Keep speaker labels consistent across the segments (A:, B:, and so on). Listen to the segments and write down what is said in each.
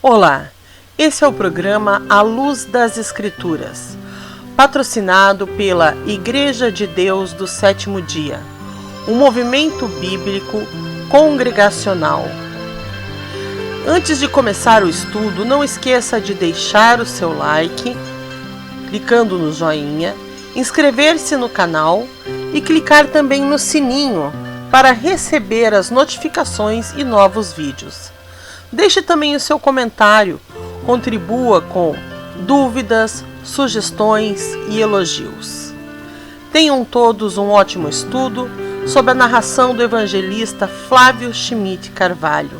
A: Olá, esse é o programa A Luz das Escrituras, patrocinado pela Igreja de Deus do Sétimo Dia, um movimento bíblico congregacional. Antes de começar o estudo, não esqueça de deixar o seu like, clicando no joinha, inscrever-se no canal e clicar também no sininho para receber as notificações e novos vídeos. Deixe também o seu comentário, contribua com dúvidas, sugestões e elogios. Tenham todos um ótimo estudo sob a narração do evangelista Flávio Schmidt Carvalho.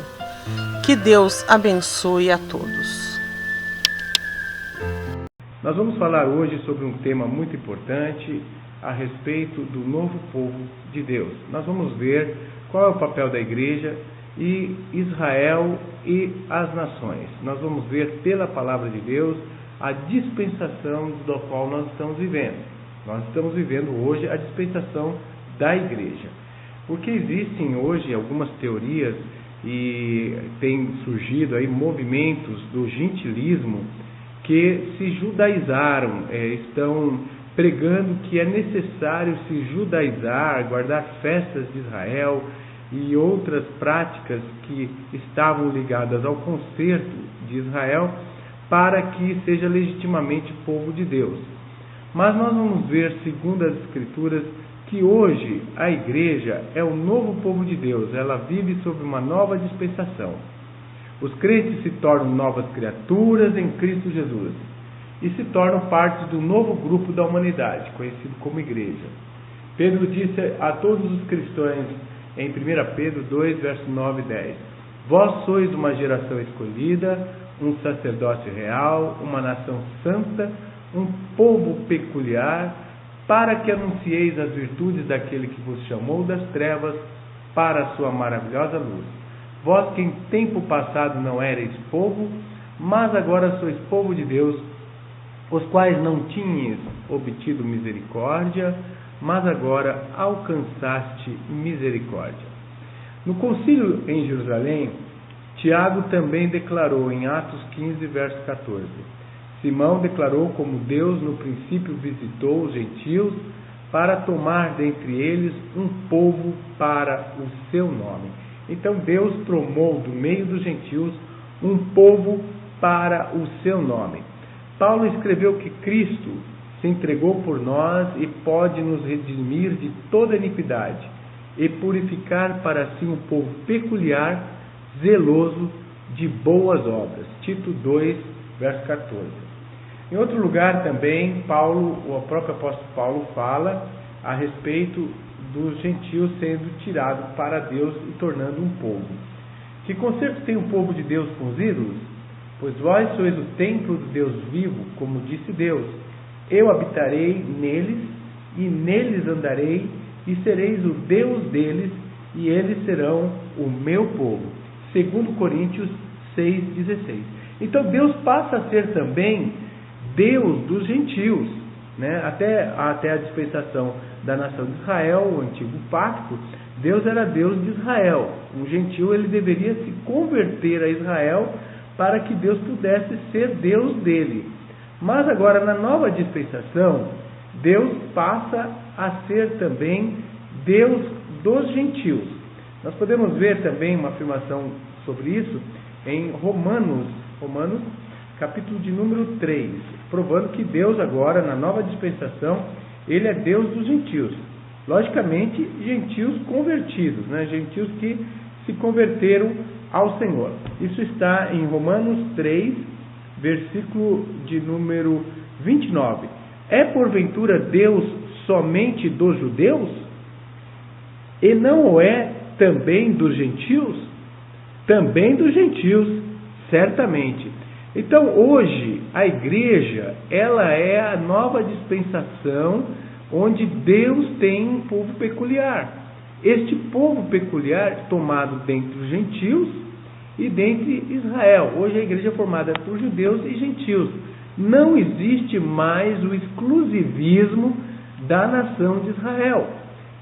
A: Que Deus abençoe a todos.
B: Nós vamos falar hoje sobre um tema muito importante a respeito do novo povo de Deus. Nós vamos ver qual é o papel da igreja e Israel e as nações. Nós vamos ver pela palavra de Deus a dispensação do qual nós estamos vivendo. Nós estamos vivendo hoje a dispensação da igreja. Porque existem hoje algumas teorias e tem surgido aí movimentos do gentilismo que se judaizaram, estão pregando que é necessário se judaizar, guardar festas de Israel e outras práticas que estavam ligadas ao concerto de Israel para que seja legitimamente povo de Deus. Mas nós vamos ver, segundo as Escrituras, que hoje a igreja é o novo povo de Deus, ela vive sob uma nova dispensação. Os crentes se tornam novas criaturas em Cristo Jesus e se tornam parte do novo grupo da humanidade, conhecido como igreja. Pedro disse a todos os cristãos em 1 Pedro 2, versos 9 e 10: Vós sois uma geração escolhida, um sacerdócio real, uma nação santa, um povo peculiar, para que anuncieis as virtudes daquele que vos chamou das trevas para a sua maravilhosa luz. Vós que em tempo passado não erais povo, mas agora sois povo de Deus, os quais não tinhas obtido misericórdia, mas agora alcançaste misericórdia. No concílio em Jerusalém, Tiago também declarou em Atos 15, verso 14: Simão declarou como Deus no princípio visitou os gentios para tomar dentre eles um povo para o seu nome. Então Deus tomou do meio dos gentios um povo para o seu nome. Paulo escreveu que Cristo se entregou por nós e pode nos redimir de toda iniquidade e purificar para si um povo peculiar, zeloso de boas obras. Tito 2, verso 14. Em outro lugar também, o próprio apóstolo Paulo fala a respeito dos gentios sendo tirados para Deus e tornando um povo. Que conserto tem o povo de Deus com os ídolos? Pois vós sois o templo do Deus vivo, como disse Deus: Eu habitarei neles, e neles andarei, e sereis o Deus deles, e eles serão o meu povo. 2 Coríntios 6,16. Então Deus passa a ser também Deus dos gentios, né? Até a dispensação da nação de Israel, o antigo pacto, Deus era Deus de Israel. Um gentio ele deveria se converter a Israel para que Deus pudesse ser Deus dele. Mas agora, na nova dispensação, Deus passa a ser também Deus dos gentios. Nós podemos ver também uma afirmação sobre isso em Romanos, capítulo de número 3, provando que Deus agora, na nova dispensação, Ele é Deus dos gentios. Logicamente, gentios convertidos, né? Gentios que se converteram ao Senhor. Isso está em Romanos 3, versículo de número 29. É porventura Deus somente dos judeus? E não o é também dos gentios? Também dos gentios, certamente. Então hoje a igreja, ela é a nova dispensação onde Deus tem um povo peculiar. Este povo peculiar tomado dentre os gentios e dentre Israel. Hoje a igreja é formada por judeus e gentios. Não existe mais o exclusivismo da nação de Israel.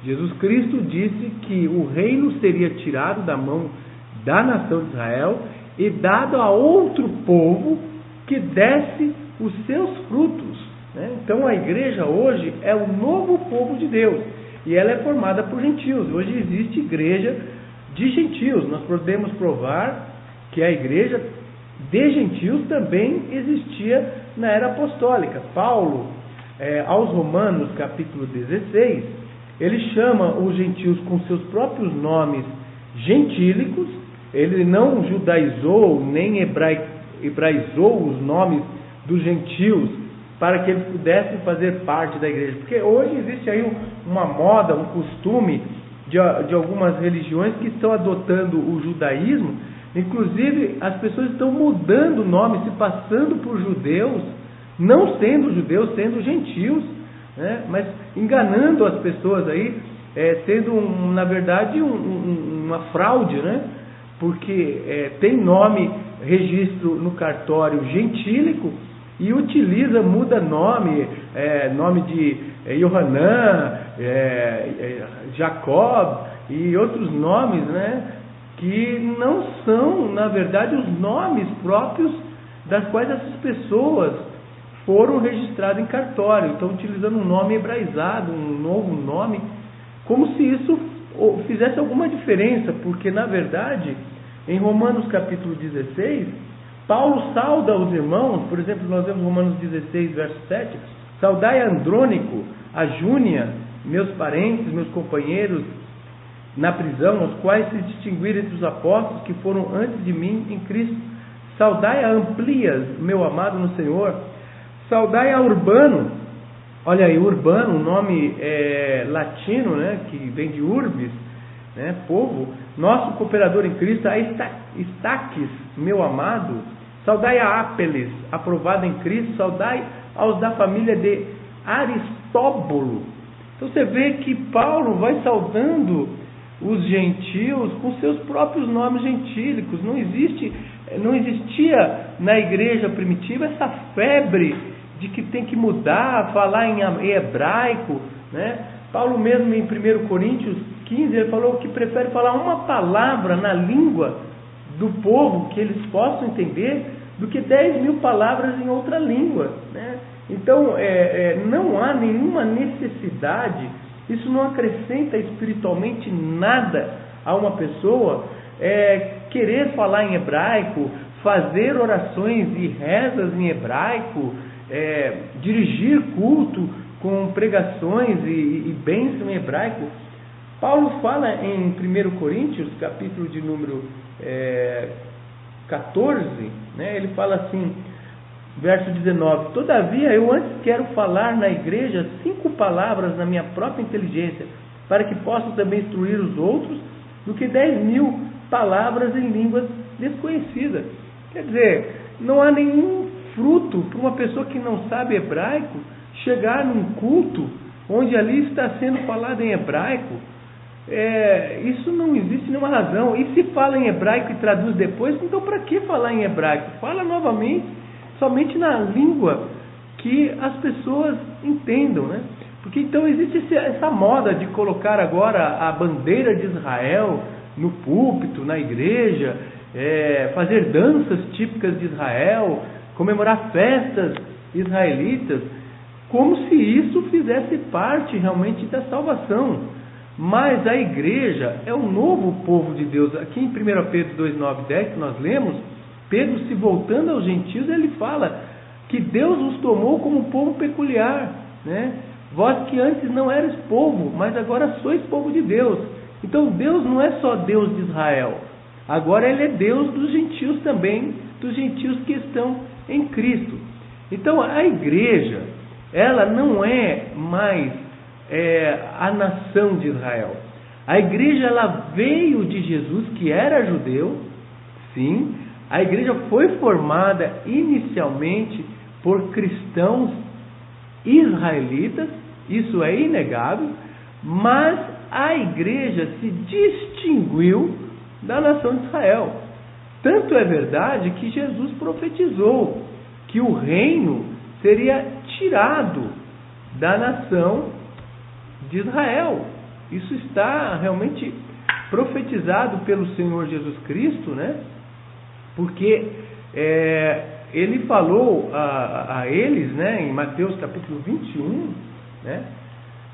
B: Jesus Cristo disse que o reino seria tirado da mão da nação de Israel e dado a outro povo que desse os seus frutos. Né? Então a igreja hoje é o novo povo de Deus, e ela é formada por gentios. Hoje existe igreja de gentios. Nós podemos provar que a igreja de gentios também existia na era apostólica. Paulo, aos Romanos, capítulo 16, ele chama os gentios com seus próprios nomes gentílicos. Ele não judaizou nem hebraizou os nomes dos gentios para que eles pudessem fazer parte da igreja. Porque hoje existe aí uma moda, um costume de algumas religiões que estão adotando o judaísmo. Inclusive, as pessoas estão mudando o nome, se passando por judeus, não sendo judeus, sendo gentios, né? Mas enganando as pessoas aí, sendo, na verdade, uma fraude, né? Porque tem nome, registro no cartório gentílico, e muda nome, nome de Yohanan, Jacob e outros nomes, né? Que não são, na verdade, os nomes próprios das quais essas pessoas foram registradas em cartório. Estão utilizando um nome hebraizado, um novo nome, como se isso fizesse alguma diferença, porque, na verdade, em Romanos capítulo 16, Paulo sauda os irmãos. Por exemplo, nós vemos Romanos 16, verso 7, saudai a Andrônico, a Júnia, meus parentes, meus companheiros na prisão, os quais se distinguiram entre os apóstolos que foram antes de mim em Cristo. Saudai a Amplias, meu amado no Senhor. Saudai a Urbano. Olha aí, Urbano, um nome latino, né, que vem de urbis, né, povo. Nosso cooperador em Cristo, a Estaques, meu amado. Saudai a Ápeles, aprovado em Cristo. Saudai aos da família de Aristóbulo. Então você vê que Paulo vai saudando os gentios com seus próprios nomes gentílicos. Não existia na igreja primitiva essa febre de que tem que mudar, falar em hebraico, né? Paulo mesmo em 1 Coríntios 15, ele falou que prefere falar uma palavra na língua do povo que eles possam entender do que 10.000 palavras em outra língua, né? Então não há nenhuma necessidade. Isso não acrescenta espiritualmente nada a uma pessoa querer falar em hebraico, fazer orações e rezas em hebraico, dirigir culto com pregações e bênção em hebraico. Paulo fala em 1 Coríntios, capítulo de número 14, né, ele fala assim, verso 19: todavia eu antes quero falar na igreja 5 palavras na minha própria inteligência, para que possa também instruir os outros, do que 10.000 palavras em línguas desconhecidas. Quer dizer, não há nenhum fruto para uma pessoa que não sabe hebraico chegar num culto onde ali está sendo falado em hebraico. Isso não existe nenhuma razão. E se fala em hebraico e traduz depois, então para que falar em hebraico? Fala novamente somente na língua que as pessoas entendam, né? Porque então existe essa moda de colocar agora a bandeira de Israel no púlpito, na igreja, fazer danças típicas de Israel, comemorar festas israelitas, como se isso fizesse parte realmente da salvação. Mas a igreja é o novo povo de Deus. Aqui em 1 Pedro 2, 9 e 10, que nós lemos, Pedro, se voltando aos gentios, ele fala que Deus os tomou como um povo peculiar, né? Vós que antes não eres povo, mas agora sois povo de Deus. Então Deus não é só Deus de Israel, agora Ele é Deus dos gentios também, dos gentios que estão em Cristo. Então a igreja, ela não é mais a nação de Israel. A igreja, ela veio de Jesus, que era judeu, sim. A igreja foi formada inicialmente por cristãos israelitas, isso é inegável, mas a igreja se distinguiu da nação de Israel. Tanto é verdade que Jesus profetizou que o reino seria tirado da nação de Israel. Isso está realmente profetizado pelo Senhor Jesus Cristo, né? porque ele falou a eles, né, em Mateus capítulo 21, né,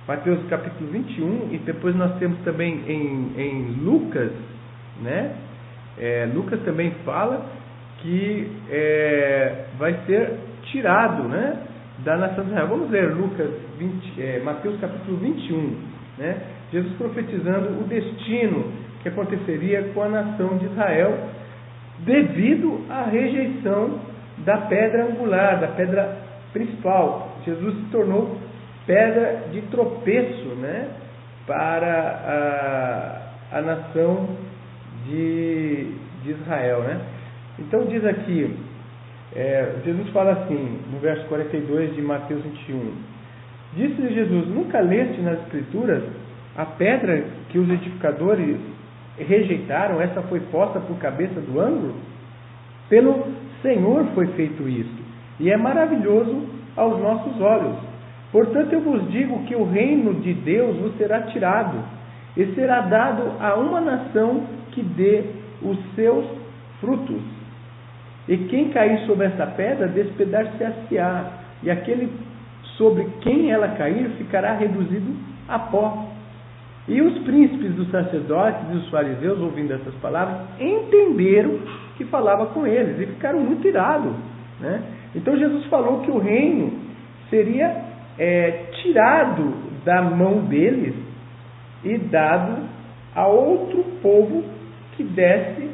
B: Mateus capítulo 21, e depois nós temos também em Lucas, né, Lucas também fala que vai ser tirado, né, da nação de Israel. Vamos ler Mateus capítulo 21, né, Jesus profetizando o destino que aconteceria com a nação de Israel devido à rejeição da pedra angular, da pedra principal. Jesus se tornou pedra de tropeço, né, para a nação de Israel, né? Então diz aqui, Jesus fala assim, no verso 42 de Mateus 21, disse-lhe Jesus: nunca leste nas Escrituras a pedra que os edificadores rejeitaram, essa foi posta por cabeça do ângulo? Pelo Senhor foi feito isto, e é maravilhoso aos nossos olhos. Portanto eu vos digo que o reino de Deus vos será tirado, e será dado a uma nação que dê os seus frutos. E quem cair sobre essa pedra despedaçar-se-á, e aquele sobre quem ela cair ficará reduzido a pó. E os príncipes dos sacerdotes e dos fariseus, ouvindo essas palavras, entenderam que falava com eles e ficaram muito irados, né? Então Jesus falou que o reino seria tirado da mão deles e dado a outro povo que desse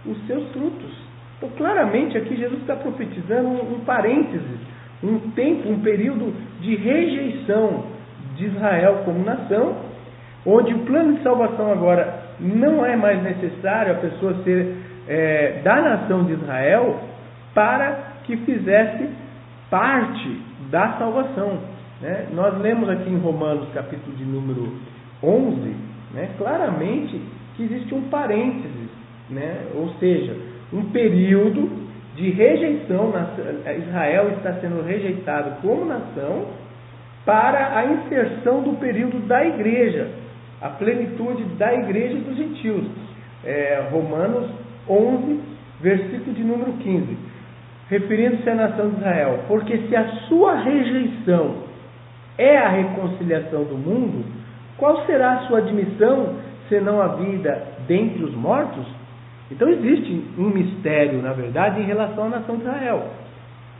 B: os seus frutos. Então claramente aqui Jesus está profetizando um parênteses, um tempo, um período de rejeição de Israel como nação, onde o plano de salvação agora não é mais necessário a pessoa ser da nação de Israel para que fizesse parte da salvação, né? Nós lemos aqui em Romanos capítulo de número 11, né, claramente que existe um parênteses, né? Ou seja, um período de rejeição. Israel está sendo rejeitado como nação para a inserção do período da igreja, a plenitude da igreja dos gentios. Romanos 11, versículo de número 15, referindo-se à nação de Israel: porque se a sua rejeição é a reconciliação do mundo, qual será a sua admissão, senão a vida dentre os mortos? Então existe um mistério, na verdade, em relação à nação de Israel.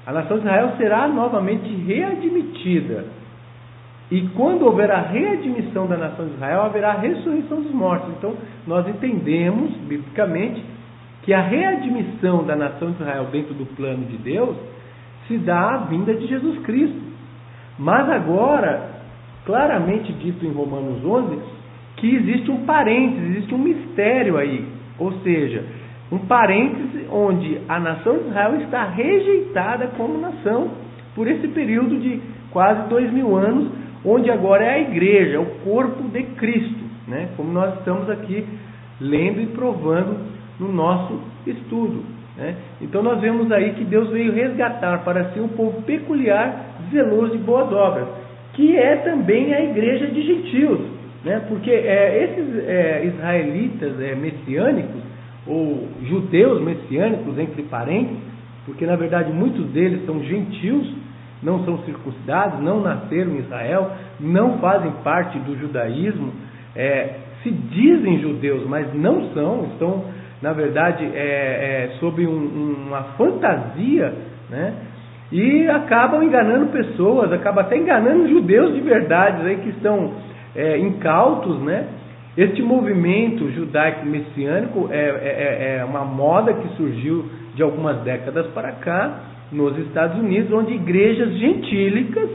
B: A nação de Israel será novamente readmitida. E quando houver a readmissão da nação de Israel, haverá a ressurreição dos mortos. Então, nós entendemos, biblicamente, que a readmissão da nação de Israel dentro do plano de Deus se dá à vinda de Jesus Cristo. Mas agora, claramente dito em Romanos 11, que existe um parêntese, existe um mistério aí. Ou seja, um parêntese onde a nação de Israel está rejeitada como nação por esse período de quase 2000 anos, onde agora é a igreja, o corpo de Cristo, né? Como nós estamos aqui lendo e provando no nosso estudo, né? Então nós vemos aí que Deus veio resgatar para si um povo peculiar, zeloso de boas obras, que é também a igreja de gentios, né? Porque esses israelitas messiânicos, ou judeus messiânicos, entre parênteses, porque na verdade muitos deles são gentios, não são circuncidados, não nasceram em Israel, não fazem parte do judaísmo, se dizem judeus, mas não são, estão na verdade sob uma fantasia, né? E acabam enganando pessoas, acabam até enganando judeus de verdade, aí, que estão incautos, né? Este movimento judaico-messiânico é uma moda que surgiu de algumas décadas para cá, nos Estados Unidos, onde igrejas gentílicas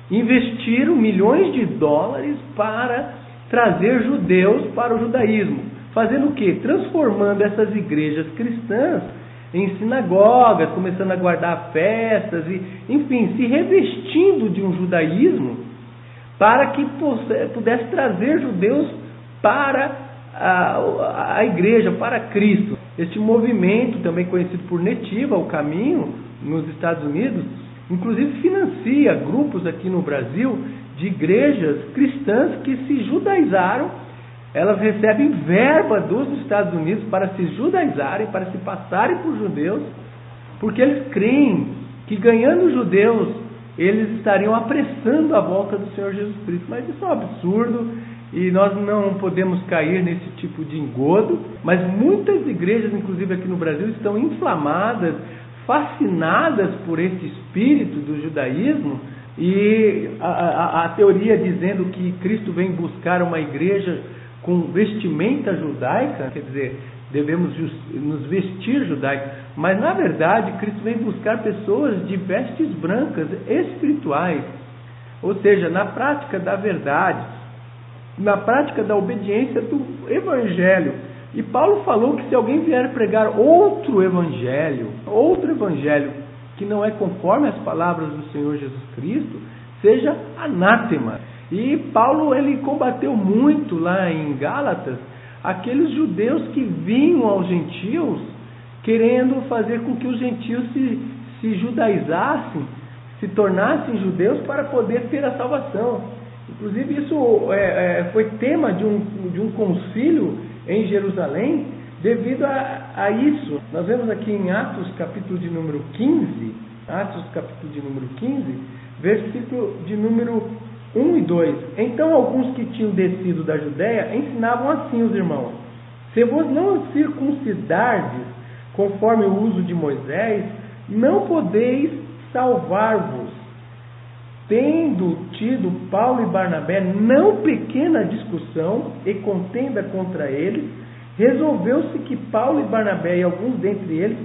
B: investiram milhões de dólares para trazer judeus para o judaísmo. Fazendo o quê? Transformando essas igrejas cristãs em sinagogas, começando a guardar festas, e, enfim, se revestindo de um judaísmo para que pudesse trazer judeus para a igreja, para Cristo. Este movimento, também conhecido por Netiva, o Caminho, nos Estados Unidos, inclusive financia grupos aqui no Brasil de igrejas cristãs que se judaizaram elas recebem verba dos Estados Unidos para se judaizarem, para se passarem por judeus, porque eles creem que ganhando os judeus, eles estariam apressando a volta do Senhor Jesus Cristo. Mas isso é um absurdo e nós não podemos cair nesse tipo de engodo. Mas muitas igrejas, inclusive aqui no Brasil, estão inflamadas, fascinadas por esse espírito do judaísmo, e a teoria dizendo que Cristo vem buscar uma igreja com vestimenta judaica, quer dizer, devemos nos vestir judaicos, mas na verdade Cristo vem buscar pessoas de vestes brancas espirituais, ou seja, na prática da verdade, na prática da obediência do Evangelho. E Paulo falou que se alguém vier pregar outro evangelho que não é conforme as palavras do Senhor Jesus Cristo, seja anátema. E Paulo, ele combateu muito lá em Gálatas aqueles judeus que vinham aos gentios querendo fazer com que os gentios se judaizassem, se tornassem judeus para poder ter a salvação. Inclusive isso foi tema de um concílio em Jerusalém devido a isso. Nós vemos aqui em Atos capítulo de número 15, versículo de número 1 e 2. Então alguns que tinham descido da Judéia ensinavam assim os irmãos: se vos não circuncidardes conforme o uso de Moisés, não podeis salvar-vos. Tendo tido Paulo e Barnabé não pequena discussão e contenda contra eles, resolveu-se que Paulo e Barnabé e alguns dentre eles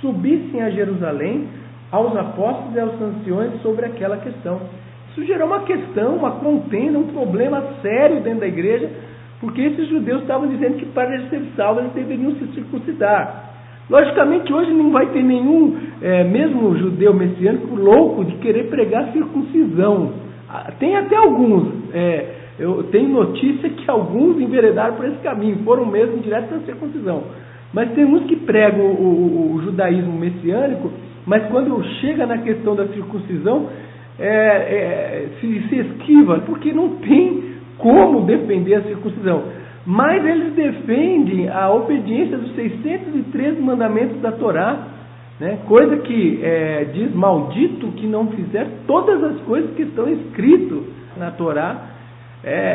B: subissem a Jerusalém aos apóstolos e aos anciões sobre aquela questão. Isso gerou uma questão, uma contenda, um problema sério dentro da igreja, porque esses judeus estavam dizendo que para ser salvos eles deveriam se circuncidar. Logicamente hoje não vai ter nenhum, mesmo judeu messiânico, louco de querer pregar circuncisão. Tem até alguns, eu tenho notícia que alguns enveredaram por esse caminho, foram mesmo direto da circuncisão. Mas tem uns que pregam o judaísmo messiânico, mas quando chega na questão da circuncisão, se esquiva, porque não tem como defender a circuncisão. Mas eles defendem a obediência dos 613 mandamentos da Torá, né? Coisa que diz: maldito que não fizer todas as coisas que estão escritas na Torá,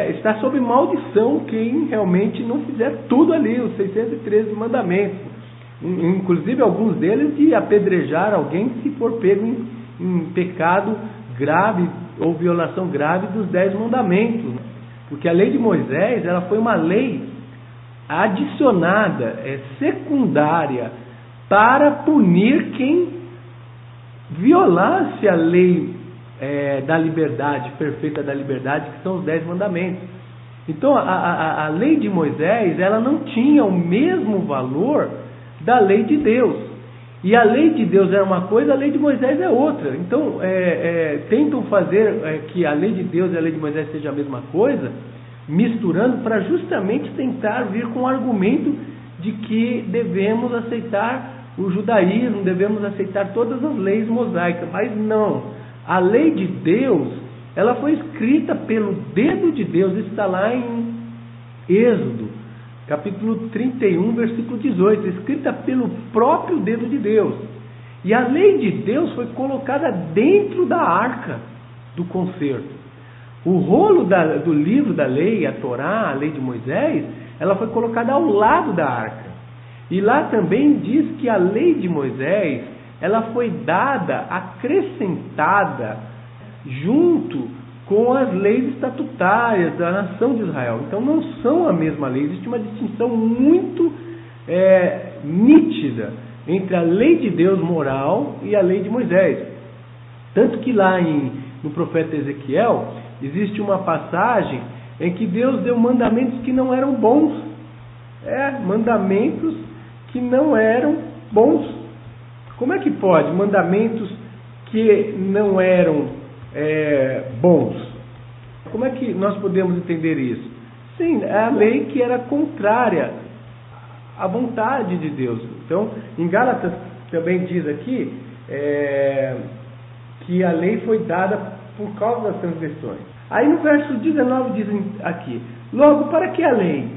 B: está sob maldição quem realmente não fizer tudo ali, os 613 mandamentos. Inclusive alguns deles de apedrejar alguém se for pego em pecado grave ou violação grave dos 10 mandamentos. Porque a lei de Moisés, ela foi uma lei adicionada, secundária, para punir quem violasse a lei da liberdade, perfeita da liberdade, que são os 10 mandamentos. Então, a lei de Moisés, ela não tinha o mesmo valor da lei de Deus. E a lei de Deus era uma coisa, a lei de Moisés é outra. Então, tentam fazer que a lei de Deus e a lei de Moisés seja a mesma coisa, misturando para justamente tentar vir com o argumento de que devemos aceitar o judaísmo, devemos aceitar todas as leis mosaicas. Mas não, a lei de Deus, ela foi escrita pelo dedo de Deus, está lá em Êxodo, capítulo 31, versículo 18, escrita pelo próprio dedo de Deus. E a lei de Deus foi colocada dentro da arca do concerto. O rolo do livro da lei, a Torá, a lei de Moisés, ela foi colocada ao lado da arca. E lá também diz que a lei de Moisés, ela foi dada, acrescentada, junto com as leis estatutárias da nação de Israel. Então não são a mesma lei, existe uma distinção muito nítida entre a lei de Deus moral e a lei de Moisés. Tanto que lá no profeta Ezequiel, existe uma passagem em que Deus deu mandamentos que não eram bons. Mandamentos que não eram bons. Como é que pode? Mandamentos que não eram bons. Como é que nós podemos entender isso? Sim, é a lei que era contrária à vontade de Deus. Então, em Gálatas também diz aqui que a lei foi dada por causa das transgressões. Aí no verso 19 diz aqui: logo, para que a lei?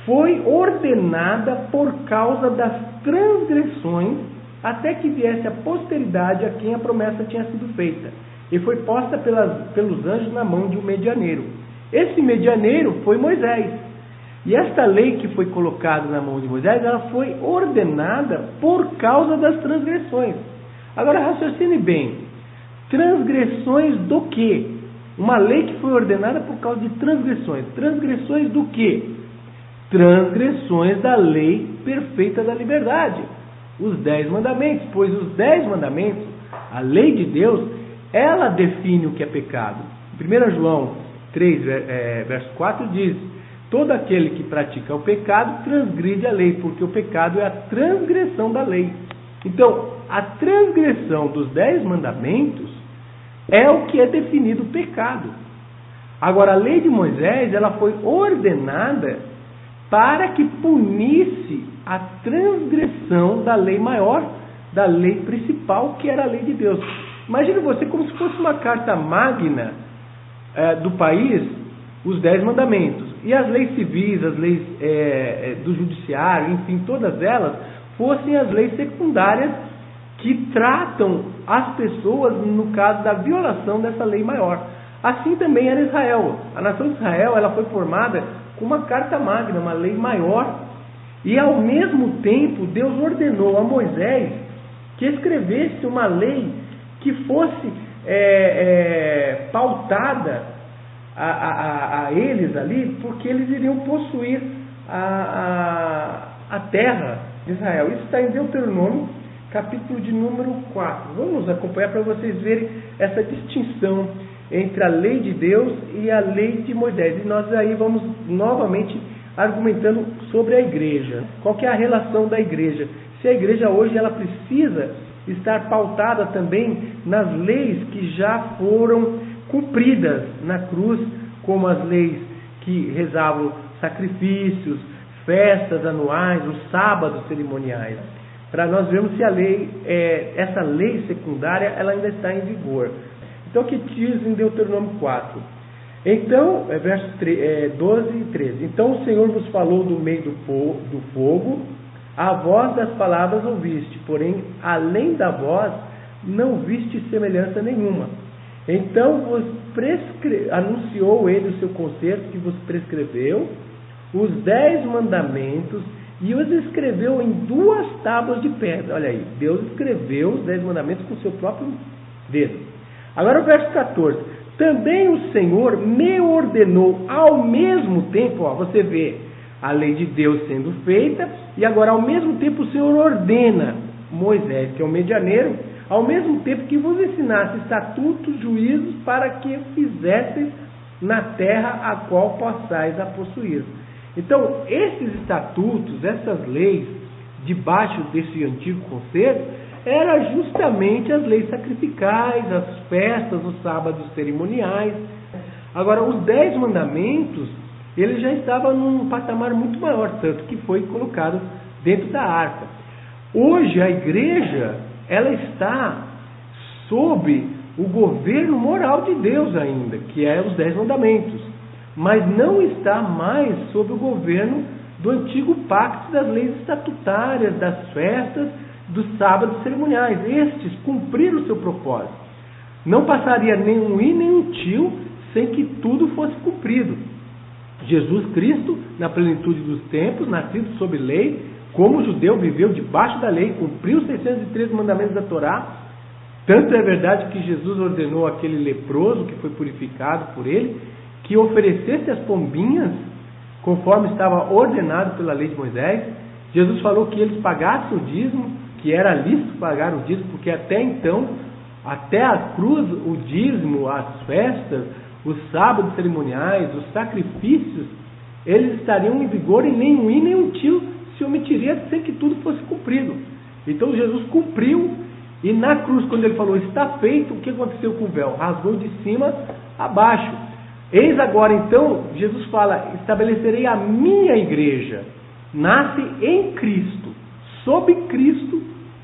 B: foi ordenada por causa das transgressões, até que viesse a posteridade a quem a promessa tinha sido feita, e foi posta pelos anjos na mão de um medianeiro. Esse medianeiro foi Moisés. E esta lei que foi colocada na mão de Moisés, ela foi ordenada por causa das transgressões. Agora raciocine bem, transgressões do quê? Uma lei que foi ordenada por causa de transgressões. Transgressões do quê? Transgressões da lei perfeita da liberdade. Os 10 mandamentos, pois os 10 mandamentos, a lei de Deus, ela define o que é pecado. 1 João 3, verso 4 diz: todo aquele que pratica o pecado transgride a lei, porque o pecado é a transgressão da lei. Então, a transgressão dos 10 mandamentos é o que é definido pecado. Agora, a lei de Moisés, ela foi ordenada para que punisse a transgressão da lei maior, da lei principal, que era a lei de Deus. Imagine você como se fosse uma carta magna do país, os 10 mandamentos. E as leis civis, as leis do judiciário, enfim, todas elas, fossem as leis secundárias que tratam as pessoas no caso da violação dessa lei maior. Assim também era Israel. A nação de Israel, ela foi formada com uma carta magna, uma lei maior. E ao mesmo tempo, Deus ordenou a Moisés que escrevesse uma lei que fosse pautada a eles ali, porque eles iriam possuir a terra de Israel. Isso está em Deuteronômio, capítulo de número 4. Vamos acompanhar para vocês verem essa distinção entre a lei de Deus e a lei de Moisés. E nós aí vamos novamente argumentando sobre a igreja. Qual que é a relação da igreja? Se a igreja hoje ela precisa estar pautada também nas leis que já foram cumpridas na cruz, como as leis que rezavam sacrifícios, festas anuais, os sábados cerimoniais, para nós vermos se a lei, essa lei secundária, ela ainda está em vigor. Então, o que diz em Deuteronômio 4? Então, versos 12 e 13. Então o Senhor vos falou do meio do fogo, a voz das palavras ouviste, porém, além da voz, não viste semelhança nenhuma. Então vos anunciou ele o seu concerto que vos prescreveu, os 10 mandamentos, e os escreveu em 2 tábuas de pedra. Olha aí, Deus escreveu os 10 mandamentos com o seu próprio dedo. Agora o verso 14. Também o Senhor me ordenou ao mesmo tempo, você vê a lei de Deus sendo feita, e agora ao mesmo tempo o Senhor ordena Moisés, que é o medianeiro, ao mesmo tempo que vos ensinasse estatutos, juízos, para que fizesseis na terra a qual possais a possuir. Então, esses estatutos, essas leis, debaixo desse antigo concerto, eram justamente as leis sacrificais, as festas, os sábados cerimoniais. Agora, os 10 mandamentos, ele já estava num patamar muito maior, tanto que foi colocado dentro da arca. Hoje, a igreja, ela está sob o governo moral de Deus ainda, que é os 10 mandamentos, mas não está mais sob o governo do antigo pacto das leis estatutárias, das festas, dos sábados cerimoniais. Estes cumpriram o seu propósito. Não passaria nem um i nem um tio sem que tudo fosse cumprido. Jesus Cristo, na plenitude dos tempos, nascido sob lei, como judeu, viveu debaixo da lei, cumpriu os 613 mandamentos da Torá. Tanto é verdade que Jesus ordenou aquele leproso que foi purificado por ele, que oferecesse as pombinhas, conforme estava ordenado pela lei de Moisés. Jesus falou que eles pagassem o dízimo, que era lícito pagar o dízimo, porque até então, até a cruz, o dízimo, as festas, os sábados cerimoniais, os sacrifícios, eles estariam em vigor, e nem um i nem um tio se omitiria sem que tudo fosse cumprido. Então Jesus cumpriu, e na cruz, quando ele falou, está feito, o que aconteceu com o véu? Rasgou de cima a baixo. Eis agora, então, Jesus fala, estabelecerei a minha igreja, nasce em Cristo, sob Cristo,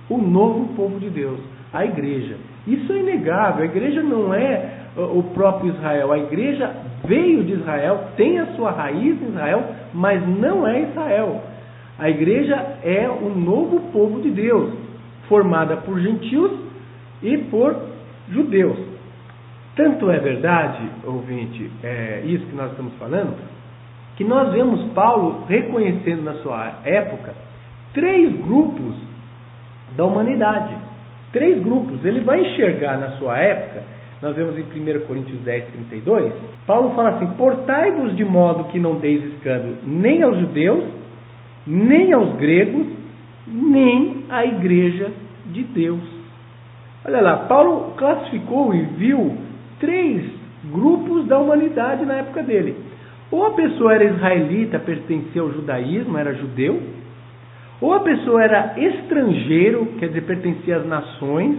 B: o novo povo de Deus, a igreja. Isso é inegável, a igreja não é o próprio Israel, a igreja veio de Israel, tem a sua raiz em Israel, mas não é Israel. A igreja é o novo povo de Deus, formada por gentios e por judeus. Tanto é verdade, ouvinte, isso que nós estamos falando, que nós vemos Paulo reconhecendo na sua época 3 grupos da humanidade. 3 grupos. Ele vai enxergar na sua época, nós vemos em 1 Coríntios 10, 32, Paulo fala assim: portai-vos de modo que não deis escândalo nem aos judeus, nem aos gregos, nem à igreja de Deus. Olha lá, Paulo classificou e viu 3 grupos da humanidade na época dele. Ou a pessoa era israelita, pertencia ao judaísmo, era judeu, ou a pessoa era estrangeiro, quer dizer, pertencia às nações,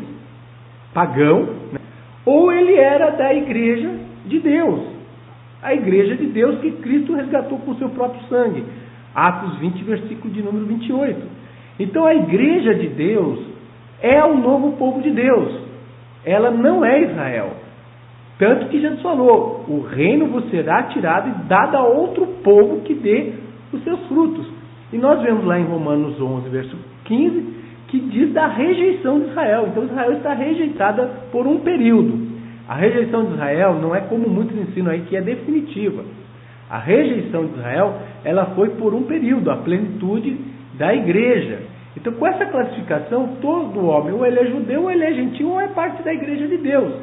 B: pagão, né? Ou ele era da igreja de Deus, a igreja de Deus que Cristo resgatou com o seu próprio sangue. Atos 20, versículo de número 28. Então a igreja de Deus é o novo povo de Deus. Ela não é Israel. Tanto que Jesus falou: o reino vos será tirado e dado a outro povo que dê os seus frutos. E nós vemos lá em Romanos 11, verso 15, que diz da rejeição de Israel. Então Israel está rejeitada por um período. A rejeição de Israel não é como muitos ensinam aí, que é definitiva. A rejeição de Israel, ela foi por um período, a plenitude da igreja. Então, com essa classificação, todo homem, ou ele é judeu, ou ele é gentil, ou é parte da igreja de Deus.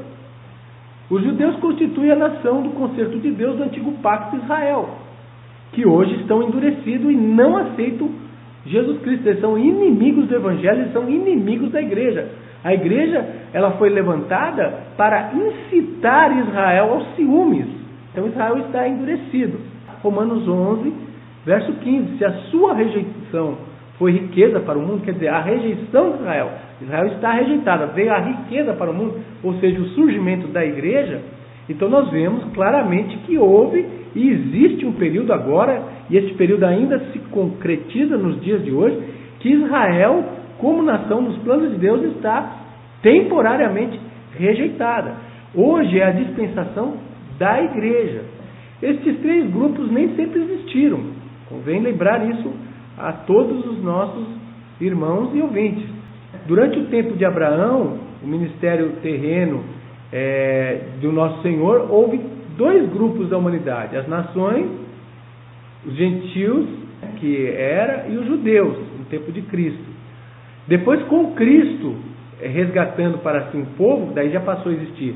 B: Os judeus constituem a nação do concerto de Deus do antigo pacto de Israel, que hoje estão endurecidos e não aceitam Jesus Cristo. Eles são inimigos do evangelho, eles são inimigos da igreja. A igreja, ela foi levantada para incitar Israel aos ciúmes. Então Israel está endurecido. Romanos 11, verso 15. Se a sua rejeição foi riqueza para o mundo, quer dizer, a rejeição de Israel, Israel está rejeitada, veio a riqueza para o mundo, ou seja, o surgimento da igreja. Então nós vemos claramente que houve e existe um período agora, e esse período ainda se concretiza nos dias de hoje, que Israel, como nação nos planos de Deus, está temporariamente rejeitada. Hoje é a dispensação da igreja. Estes 3 grupos nem sempre existiram. Convém lembrar isso a todos os nossos irmãos e ouvintes. Durante o tempo de Abraão, o ministério terreno do nosso Senhor, houve 2 grupos da humanidade: as nações, os gentios, que era, e os judeus, no tempo de Cristo. Depois, com Cristo resgatando para si um povo, daí já passou a existir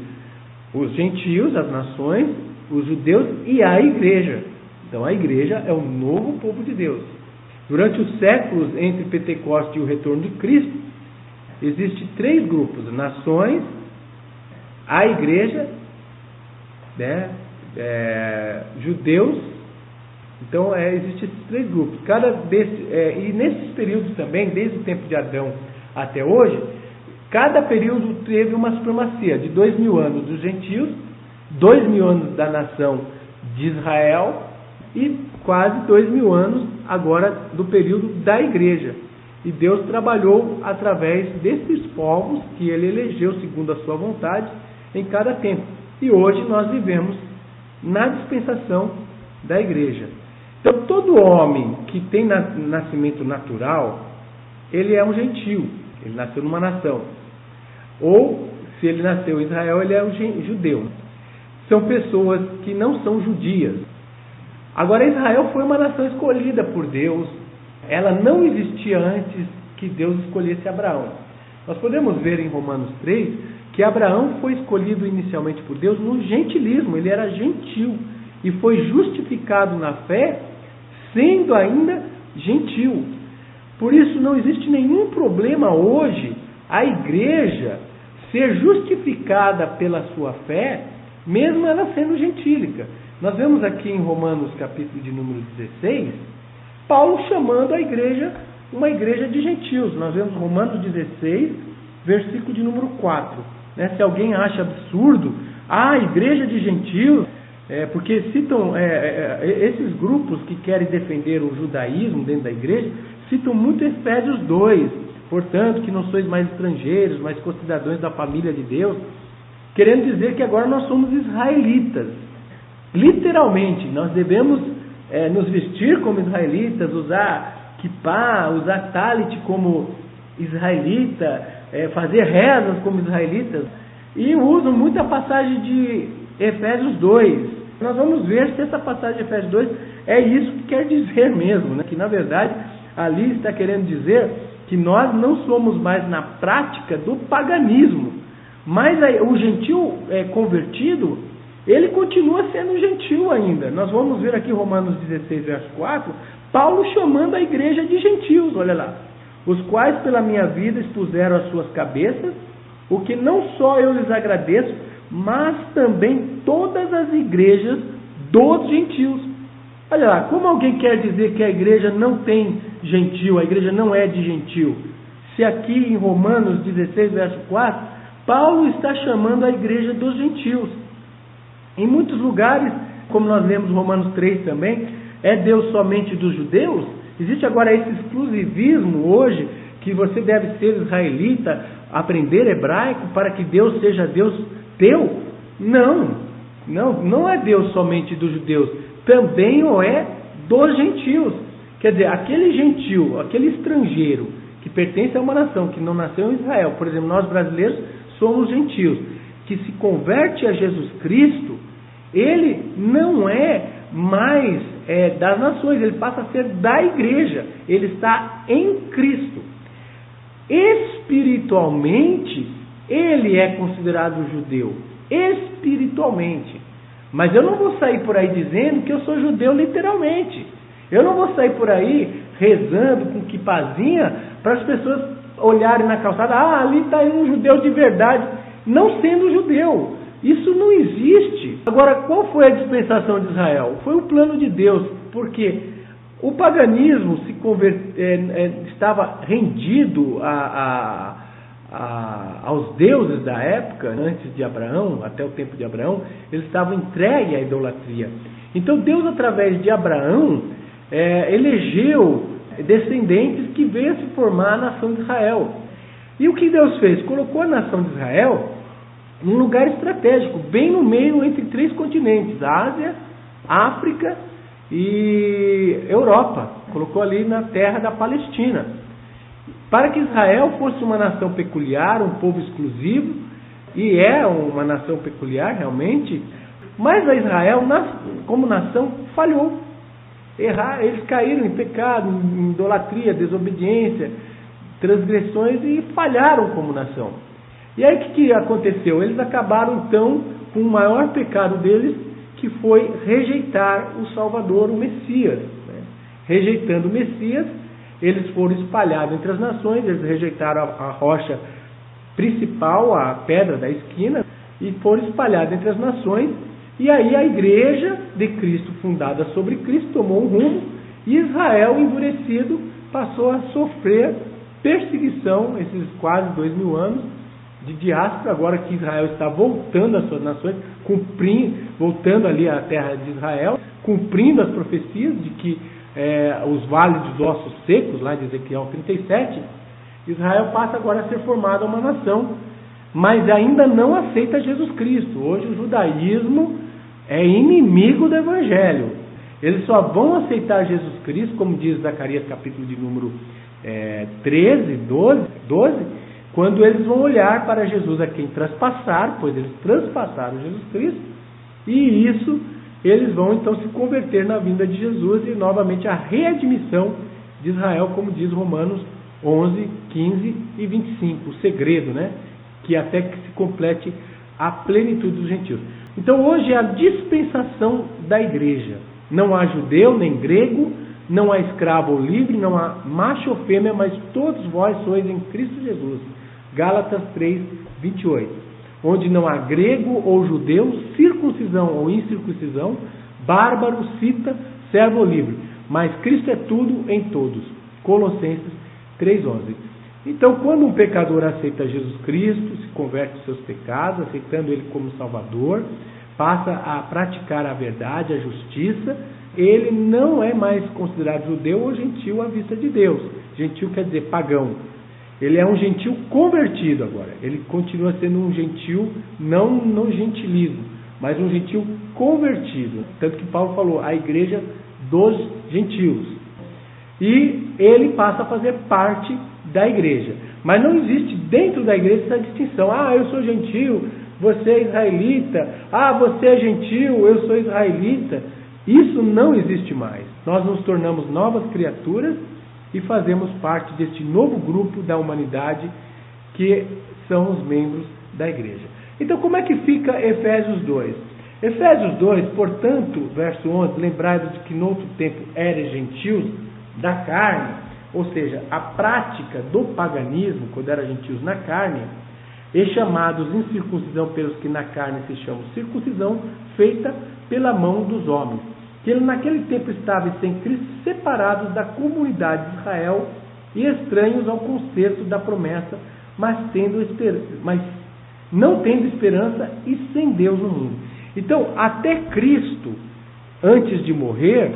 B: os gentios, as nações, os judeus e a igreja. Então a igreja é o novo povo de Deus. Durante os séculos entre Pentecostes e o retorno de Cristo, existem 3 grupos: nações, a igreja, né, judeus. Então existem esses 3 grupos. E nesses períodos também, desde o tempo de Adão até hoje, cada período teve uma supremacia de 2000 anos dos gentios, 2000 anos da nação de Israel e quase 2000 anos agora do período da igreja. E Deus trabalhou através desses povos que Ele elegeu segundo a sua vontade em cada tempo. E hoje nós vivemos na dispensação da igreja. Então todo homem que tem nascimento natural, ele é um gentio, ele nasceu numa nação. Ou, se ele nasceu em Israel, ele é um judeu. São pessoas que não são judias. Agora, Israel foi uma nação escolhida por Deus. Ela não existia antes que Deus escolhesse Abraão. Nós podemos ver em Romanos 3 que Abraão foi escolhido inicialmente por Deus no gentilismo. Ele era gentil e foi justificado na fé, sendo ainda gentil. Por isso, não existe nenhum problema hoje a igreja ser justificada pela sua fé, mesmo ela sendo gentílica. Nós vemos aqui em Romanos capítulo de número 16, Paulo chamando a igreja uma igreja de gentios. Nós vemos Romanos 16, versículo de número 4. Se alguém acha absurdo, a igreja de gentios, porque citam esses grupos que querem defender o judaísmo dentro da igreja, citam muito Efésios 2, portanto, que não sois mais estrangeiros, mas concidadãos da família de Deus, querendo dizer que agora nós somos israelitas. literalmente, nós devemos nos vestir como israelitas, usar kippá, usar talit como israelita, fazer rezas como israelitas, e usam muito a passagem de Efésios 2. Nós vamos ver se essa passagem de Efésios 2 é isso que quer dizer mesmo, né? Que na verdade ali está querendo dizer que nós não somos mais na prática do paganismo, mas o gentil convertido, ele continua sendo gentil ainda. Nós vamos ver aqui Romanos 16, verso 4, Paulo chamando a igreja de gentios, olha lá. Os quais pela minha vida expuseram as suas cabeças, o que não só eu lhes agradeço, mas também todas as igrejas dos gentios. Olha lá, como alguém quer dizer que a igreja não tem gentil, a igreja não é de gentil? Se aqui em Romanos 16, verso 4, Paulo está chamando a igreja dos gentios. Em muitos lugares, como nós lemos Romanos 3 também, é Deus somente dos judeus? Existe agora esse exclusivismo hoje, que você deve ser israelita, aprender hebraico para que Deus seja Deus teu? Não é Deus somente dos judeus, também o é dos gentios. Quer dizer, aquele gentil, aquele estrangeiro que pertence a uma nação que não nasceu em Israel, por exemplo, nós brasileiros somos gentios, que se converte a Jesus Cristo, ele não é mais das nações, ele passa a ser da igreja, ele está em Cristo. Espiritualmente, ele é considerado judeu, espiritualmente. Mas eu não vou sair por aí dizendo que eu sou judeu literalmente. Eu não vou sair por aí rezando com quipazinha para as pessoas olharem na calçada, ali está um judeu de verdade, não sendo judeu. Isso não existe. Agora, qual foi a dispensação de Israel? Foi o plano de Deus, porque o paganismo estava rendido aos deuses da época, antes de Abraão, até o tempo de Abraão, eles estavam entregues à idolatria. Então Deus, através de Abraão, elegeu descendentes que veio a se formar a nação de Israel. E o que Deus fez? Colocou a nação de Israel num lugar estratégico, bem no meio entre 3 continentes, Ásia, África e Europa. Colocou ali na terra da Palestina, para que Israel fosse uma nação peculiar, um povo exclusivo, e é uma nação peculiar realmente, mas a Israel, como nação, falhou. Eles caíram em pecado, em idolatria, desobediência, transgressões e falharam como nação. E aí o que aconteceu? Eles acabaram então com o maior pecado deles, que foi rejeitar o Salvador, o Messias. Rejeitando o Messias, eles foram espalhados entre as nações, eles rejeitaram a rocha principal, a pedra da esquina, e foram espalhados entre as nações. E aí a igreja de Cristo, fundada sobre Cristo, tomou um rumo, e Israel, endurecido, passou a sofrer perseguição, esses quase 2000 anos de diáspora, agora que Israel está voltando às suas nações, voltando ali à terra de Israel, cumprindo as profecias de que os vales dos ossos secos, lá de Ezequiel 37, Israel passa agora a ser formada uma nação, mas ainda não aceita Jesus Cristo. Hoje o judaísmo é inimigo do Evangelho. Eles só vão aceitar Jesus Cristo, como diz Zacarias capítulo de número 13, 12, quando eles vão olhar para Jesus a quem traspassar, pois eles traspassaram Jesus Cristo, e isso eles vão então se converter na vinda de Jesus e novamente a readmissão de Israel, como diz Romanos 11, 15 e 25, o segredo, que até que se complete a plenitude dos gentios. Então hoje é a dispensação da igreja. Não há judeu nem grego, não há escravo ou livre, não há macho ou fêmea, mas todos vós sois em Cristo Jesus. Gálatas 3, 28. Onde não há grego ou judeu, circuncisão ou incircuncisão, bárbaro, cita, servo ou livre, mas Cristo é tudo em todos. Colossenses 3,11. Então, quando um pecador aceita Jesus Cristo, se converte dos seus pecados, aceitando Ele como Salvador, passa a praticar a verdade, a justiça, ele não é mais considerado judeu ou gentil à vista de Deus. Gentil quer dizer pagão. Ele é um gentil convertido agora. Ele continua sendo um gentil, não no gentilismo, mas um gentil convertido. Tanto que Paulo falou, a igreja dos gentios. E ele passa a fazer parte da igreja. Mas não existe dentro da igreja essa distinção. Eu sou gentio, você é israelita. Você é gentio, eu sou israelita. Isso não existe mais. Nós nos tornamos novas criaturas e fazemos parte deste novo grupo da humanidade que são os membros da igreja. Então, como é que fica Efésios 2? Efésios 2, portanto, verso 11, lembrai-vos de que no outro tempo eres gentios da carne, ou seja, a prática do paganismo, quando eram gentios na carne, e chamados incircuncisão pelos que na carne se chamam circuncisão, feita pela mão dos homens, que ele naquele tempo estavam sem Cristo, separados da comunidade de Israel e estranhos ao concerto da promessa, mas não tendo esperança e sem Deus no mundo. Então, até Cristo, antes de morrer,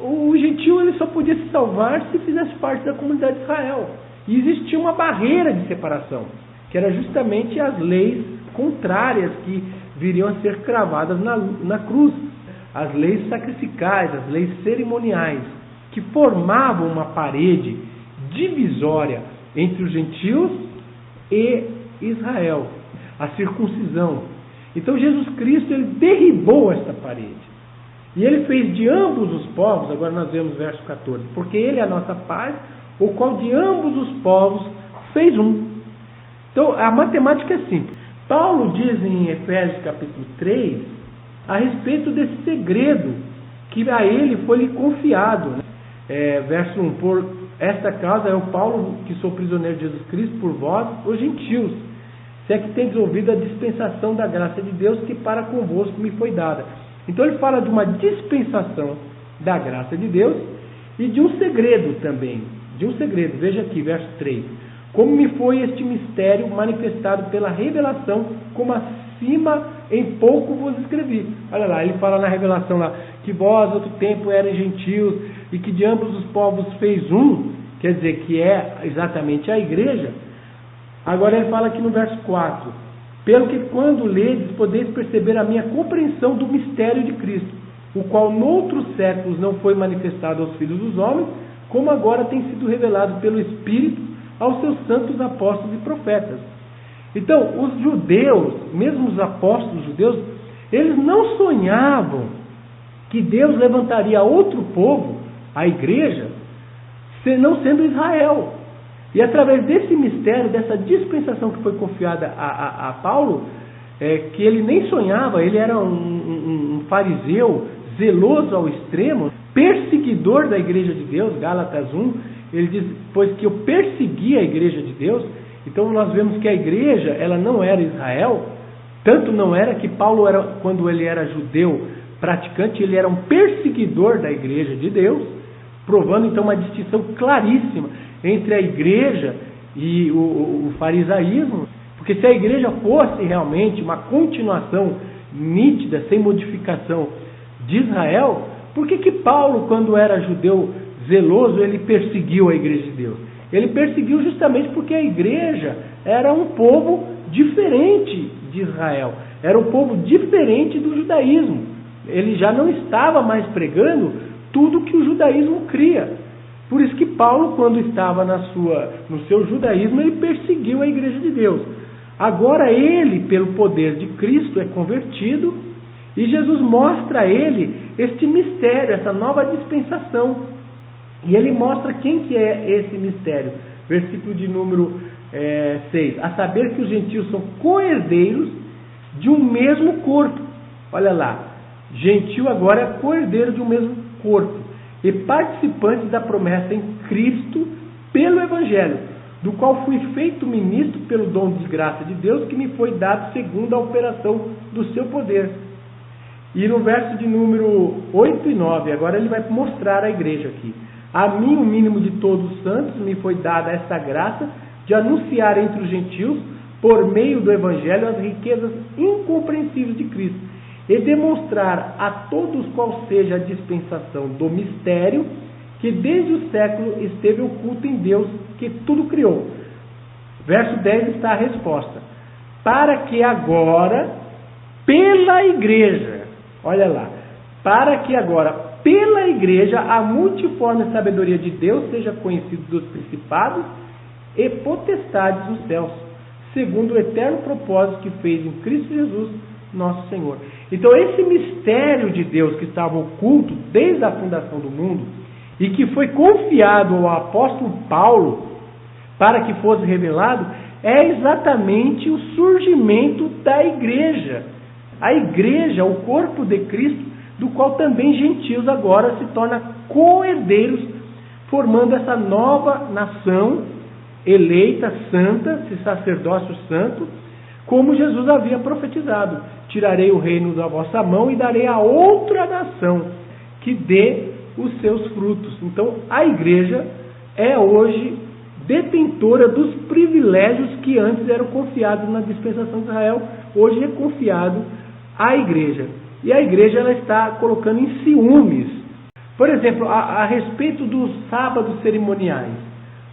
B: o gentio ele só podia se salvar se fizesse parte da comunidade de Israel. E existia uma barreira de separação, que era justamente as leis contrárias que viriam a ser cravadas na cruz. As leis sacrificais, as leis cerimoniais, que formavam uma parede divisória entre os gentios e Israel, a circuncisão. Então Jesus Cristo ele derribou esta parede. E ele fez de ambos os povos, agora nós vemos verso 14, porque ele é a nossa paz, o qual de ambos os povos fez um. Então a matemática é simples. Paulo diz em Efésios capítulo 3, a respeito desse segredo que a ele foi-lhe confiado. Verso 1, por esta causa é o Paulo, que sou prisioneiro de Jesus Cristo, por vós, os gentios, se é que tendes ouvido a dispensação da graça de Deus que para convosco me foi dada. Então ele fala de uma dispensação da graça de Deus e de um segredo também. De um segredo, veja aqui, verso 3. Como me foi este mistério manifestado pela revelação, como acima em pouco vos escrevi. Olha lá, ele fala na revelação lá, que vós outro tempo erais gentios e que de ambos os povos fez um, quer dizer que é exatamente a igreja. Agora ele fala aqui no verso 4, pelo que quando ledes podeis perceber a minha compreensão do mistério de Cristo, o qual noutros séculos não foi manifestado aos filhos dos homens, como agora tem sido revelado pelo Espírito aos seus santos apóstolos e profetas. Então, os judeus, mesmo os apóstolos judeus, eles não sonhavam que Deus levantaria outro povo, a igreja, não sendo Israel. E através desse mistério, dessa dispensação que foi confiada a Paulo, que ele nem sonhava, ele era um fariseu zeloso ao extremo, perseguidor da igreja de Deus, Gálatas 1, ele diz, pois que eu persegui a igreja de Deus. Então nós vemos que a igreja, ela não era Israel, tanto não era que Paulo, quando ele era judeu praticante, ele era um perseguidor da igreja de Deus, provando então uma distinção claríssima entre a igreja e o farisaísmo, porque se a igreja fosse realmente uma continuação nítida, sem modificação de Israel, por que Paulo, quando era judeu zeloso, ele perseguiu a igreja de Deus? Ele perseguiu justamente porque a igreja era um povo diferente de Israel, era um povo diferente do judaísmo. Ele já não estava mais pregando tudo que o judaísmo cria. Por isso que Paulo, quando estava no seu judaísmo, ele perseguiu a igreja de Deus. Agora ele, pelo poder de Cristo, é convertido e Jesus mostra a ele este mistério, essa nova dispensação. E ele mostra quem que é esse mistério. Versículo de número 6. A saber que os gentios são co-herdeiros de um mesmo corpo. Olha lá. Gentio agora é co-herdeiro de um mesmo corpo. E participantes da promessa em Cristo pelo Evangelho, do qual fui feito ministro pelo dom de graça de Deus, que me foi dado segundo a operação do seu poder. E no verso de número 8 e 9, agora ele vai mostrar a igreja aqui. A mim, o mínimo de todos os santos, me foi dada esta graça de anunciar entre os gentios, por meio do Evangelho, as riquezas incompreensíveis de Cristo, e demonstrar a todos qual seja a dispensação do mistério, que desde o século esteve oculto em Deus, que tudo criou. Verso 10 está a resposta. Para que agora, pela igreja, Olha lá. Para que agora, pela igreja, a multiforme sabedoria de Deus seja conhecida dos principados e potestades dos céus, segundo o eterno propósito que fez em Cristo Jesus, nosso Senhor. Então, esse mistério de Deus que estava oculto desde a fundação do mundo e que foi confiado ao apóstolo Paulo para que fosse revelado, é exatamente o surgimento da igreja. A igreja, o corpo de Cristo, do qual também gentios agora se tornam co-herdeiros, formando essa nova nação eleita, santa, esse sacerdócio santo, como Jesus havia profetizado: tirarei o reino da vossa mão e darei a outra nação que dê os seus frutos. Então, a igreja é hoje detentora dos privilégios que antes eram confiados na dispensação de Israel. Hoje é confiado à igreja. E a igreja ela está colocando em ciúmes. Por exemplo, a respeito dos sábados cerimoniais.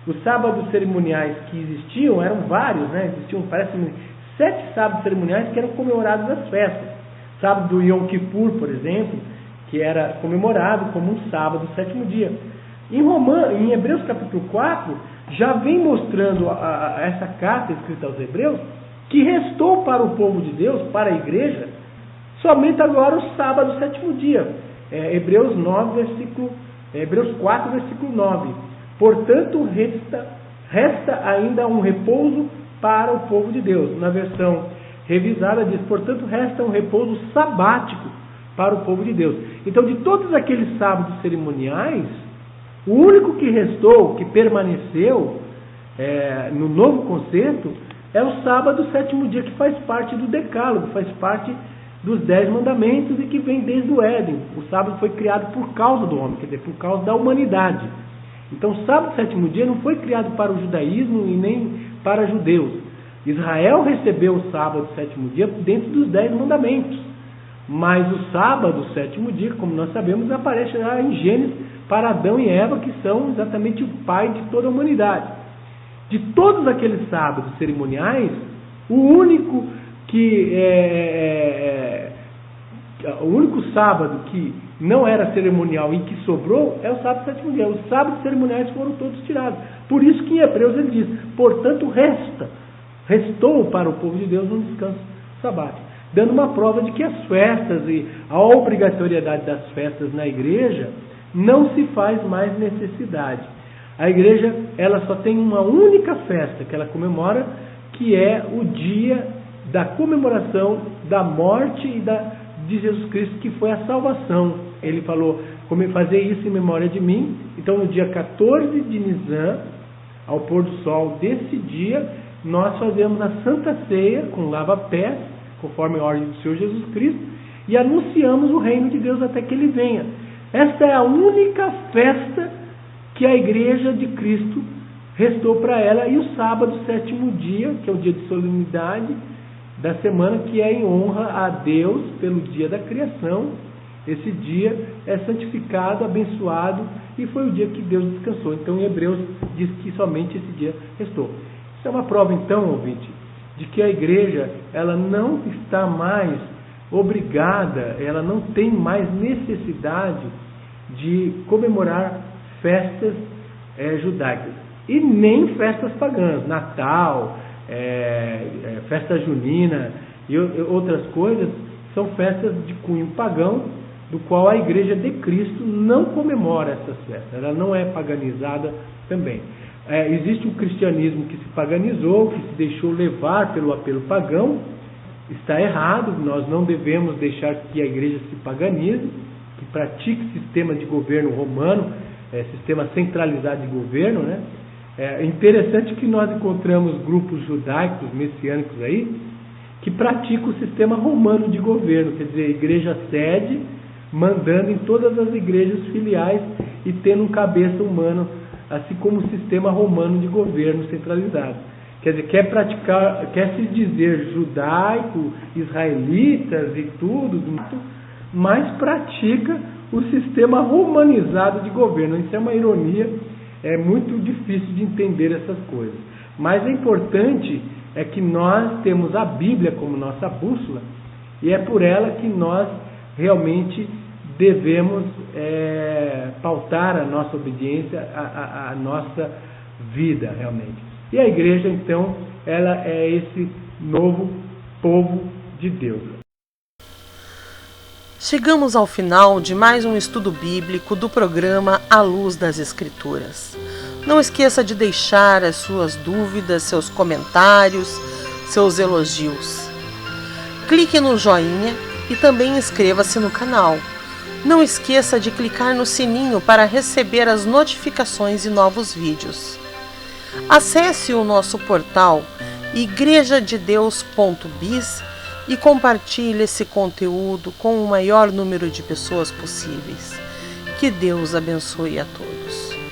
B: Os sábados cerimoniais que existiam eram vários, né? Existiam, parece-me, 7 sábados cerimoniais que eram comemorados nas festas. Sábado do Yom Kippur, por exemplo, que era comemorado como um sábado, 7º dia. Em Hebreus capítulo 4, já vem mostrando essa carta escrita aos Hebreus, que restou para o povo de Deus, para a igreja, somente agora o sábado, 7º dia. Hebreus 4, versículo 9. Portanto, resta ainda um repouso para o povo de Deus. Na versão revisada diz: portanto, resta um repouso sabático para o povo de Deus. Então, de todos aqueles sábados cerimoniais, o único que restou, que permaneceu no novo concerto, é o sábado, 7º dia, que faz parte do decálogo, faz parte dos 10 mandamentos e que vem desde o Éden. O sábado foi criado por causa do homem, quer dizer, por causa da humanidade. Então, o sábado, 7º dia, não foi criado para o judaísmo e nem para judeus. Israel recebeu o sábado, 7º dia, dentro dos 10 mandamentos. Mas o sábado, 7º dia, como nós sabemos, aparece lá em Gênesis para Adão e Eva, que são exatamente o pai de toda a humanidade. De todos aqueles sábados cerimoniais, o único sábado que não era cerimonial e que sobrou é o sábado, 7º dia. Os sábados cerimoniais foram todos tirados. Por isso que em Hebreus ele diz: portanto, restou para o povo de Deus um descanso sabático, dando uma prova de que as festas e a obrigatoriedade das festas na igreja não se faz mais necessidade. A igreja ela só tem uma única festa que ela comemora, que é o dia da comemoração da morte de Jesus Cristo, que foi a salvação. Ele falou: fazer isso em memória de mim. Então, no dia 14 de Nisan, ao pôr do sol desse dia, nós fazemos a Santa Ceia com lava-pés, conforme a ordem do Senhor Jesus Cristo, e anunciamos o reino de Deus até que Ele venha. Esta é a única festa que a igreja de Cristo restou para ela. E o sábado, 7º dia, que é o dia de solenidade da semana, que é em honra a Deus pelo dia da criação. Esse dia é santificado, abençoado, e foi o dia que Deus descansou. Então, em Hebreus diz que somente esse dia restou. Isso é uma prova, então, ouvinte, de que a igreja ela não está mais obrigada, ela não tem mais necessidade de comemorar festas judaicas e nem festas pagãs, Natal, festa junina e outras coisas. São festas de cunho pagão, do qual a igreja de Cristo não comemora essas festas, ela não é paganizada também. Existe um cristianismo que se paganizou, que se deixou levar pelo apelo pagão. Está errado, nós não devemos deixar que a igreja se paganize, que pratique sistema de governo romano, sistema centralizado de governo, né? É interessante que nós encontramos grupos judaicos, messiânicos aí, que praticam o sistema romano de governo, quer dizer, igreja sede, mandando em todas as igrejas filiais e tendo um cabeça humano, assim como o sistema romano de governo centralizado. Quer dizer, quer se dizer judaico, israelitas e tudo, mas pratica o sistema romanizado de governo. Isso é uma ironia, é muito difícil de entender essas coisas. Mas é importante que nós temos a Bíblia como nossa bússola, e é por ela que nós realmente devemos pautar a nossa obediência, a nossa vida realmente. E a igreja, então, ela é esse novo povo de Deus.
A: Chegamos ao final de mais um estudo bíblico do programa À Luz das Escrituras. Não esqueça de deixar as suas dúvidas, seus comentários, seus elogios. Clique no joinha e também inscreva-se no canal. Não esqueça de clicar no sininho para receber as notificações de novos vídeos. Acesse o nosso portal igrejadedeus.biz e compartilhe esse conteúdo com o maior número de pessoas possíveis. Que Deus abençoe a todos.